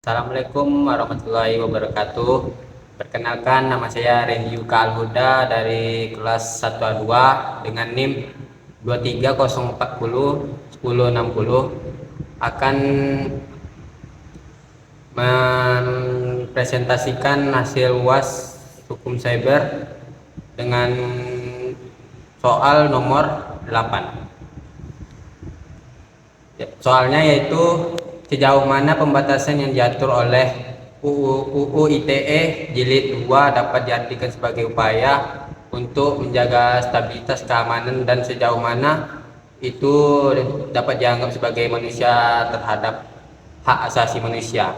Assalamualaikum warahmatullahi wabarakatuh. Perkenalkan, nama saya Rendy Yuka Alhuda dari kelas 1A2 dengan NIM 230401060 akan mempresentasikan hasil UAS Hukum Cyber dengan soal nomor 8. Soalnya yaitu sejauh mana pembatasan yang diatur oleh UU ITE Jilid 2 dapat diartikan sebagai upaya untuk menjaga stabilitas keamanan dan sejauh mana itu dapat dianggap sebagai manusia terhadap hak asasi manusia.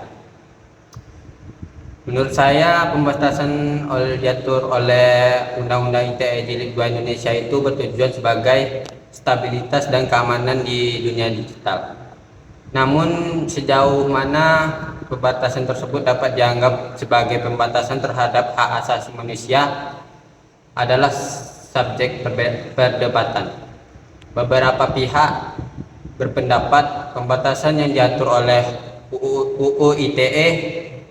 Menurut saya, pembatasan diatur oleh Undang-Undang ITE Jilid 2 Indonesia itu bertujuan sebagai stabilitas dan keamanan di dunia digital. Namun sejauh mana pembatasan tersebut dapat dianggap sebagai pembatasan terhadap hak asasi manusia adalah subjek perdebatan. Beberapa pihak berpendapat pembatasan yang diatur oleh UU ITE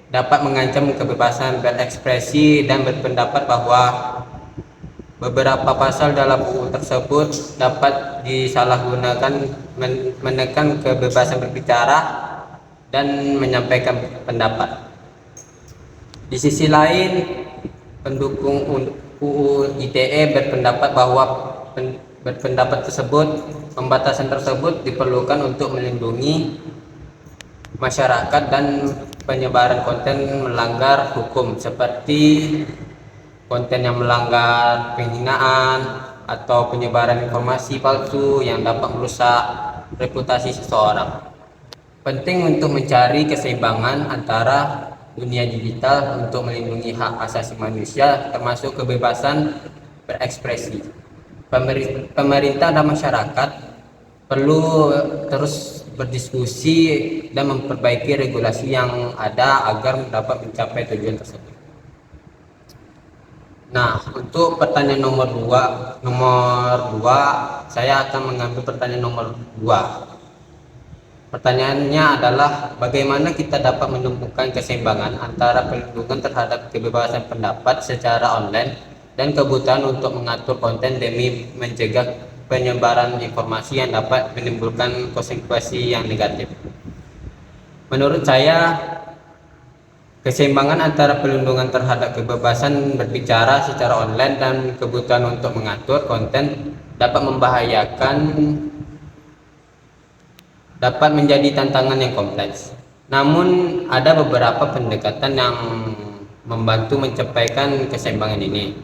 dapat mengancam kebebasan berekspresi dan berpendapat bahwa beberapa pasal dalam UU tersebut dapat disalahgunakan menekan kebebasan berbicara dan menyampaikan pendapat. Di sisi lain, pendukung UU ITE berpendapat bahwa pembatasan tersebut diperlukan untuk melindungi masyarakat dan penyebaran konten melanggar hukum seperti konten yang melanggar penghinaan atau penyebaran informasi palsu yang dapat merusak reputasi seseorang. Penting untuk mencari keseimbangan antara dunia digital untuk melindungi hak asasi manusia termasuk kebebasan berekspresi. Pemerintah dan masyarakat perlu terus berdiskusi dan memperbaiki regulasi yang ada agar dapat mencapai tujuan tersebut. Nah, untuk pertanyaan nomor 2, saya akan mengambil pertanyaan nomor 2. Pertanyaannya adalah bagaimana kita dapat menemukan keseimbangan antara perlindungan terhadap kebebasan pendapat secara online dan kebutuhan untuk mengatur konten demi mencegah penyebaran informasi yang dapat menimbulkan konsekuensi yang negatif. Menurut saya, keseimbangan antara perlindungan terhadap kebebasan berbicara secara online dan kebutuhan untuk mengatur konten dapat menjadi tantangan yang kompleks. Namun ada beberapa pendekatan yang membantu mencapaikan keseimbangan ini.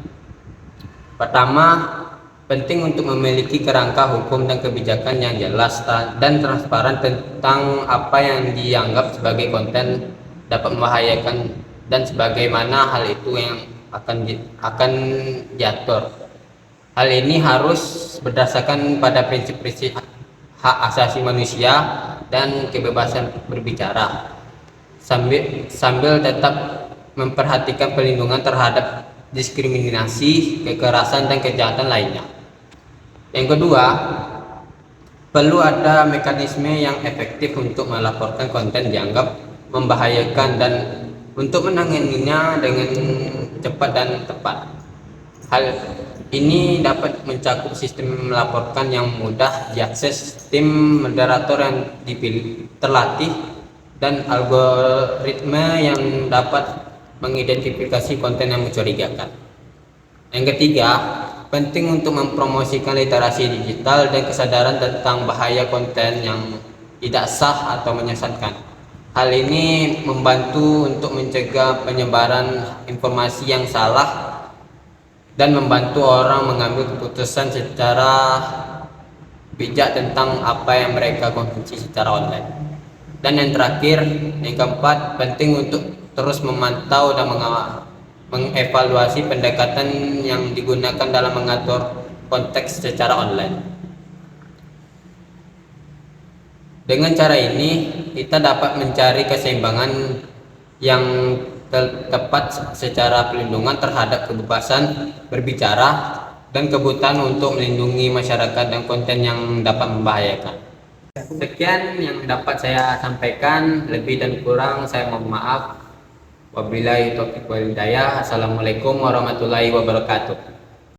Pertama, penting untuk memiliki kerangka hukum dan kebijakan yang jelas dan transparan tentang apa yang dianggap sebagai konten dapat membahayakan dan sebagaimana hal itu yang akan diatur. Hal ini harus berdasarkan pada prinsip-prinsip hak asasi manusia dan kebebasan berbicara sambil tetap memperhatikan perlindungan terhadap diskriminasi, kekerasan dan kejahatan lainnya. Yang kedua, perlu ada mekanisme yang efektif untuk melaporkan konten dianggap membahayakan dan untuk menanganinya dengan cepat dan tepat. Hal ini dapat mencakup sistem melaporkan yang mudah diakses, tim moderator yang terlatih, dan algoritma yang dapat mengidentifikasi konten yang mencurigakan. Yang ketiga, penting untuk mempromosikan literasi digital dan kesadaran tentang bahaya konten yang tidak sah atau menyesatkan. Hal ini membantu untuk mencegah penyebaran informasi yang salah dan membantu orang mengambil keputusan secara bijak tentang apa yang mereka konsumsi secara online. Dan yang terakhir, yang keempat, penting untuk terus memantau dan mengevaluasi pendekatan yang digunakan dalam mengatur konteks secara online. Dengan cara ini, kita dapat mencari keseimbangan yang tepat secara pelindungan terhadap kebebasan berbicara dan kebutuhan untuk melindungi masyarakat dan konten yang dapat membahayakan. Sekian yang dapat saya sampaikan, lebih dan kurang saya mohon maaf. Wabillahi taufiq wal hidayah. Assalamualaikum warahmatullahi wabarakatuh.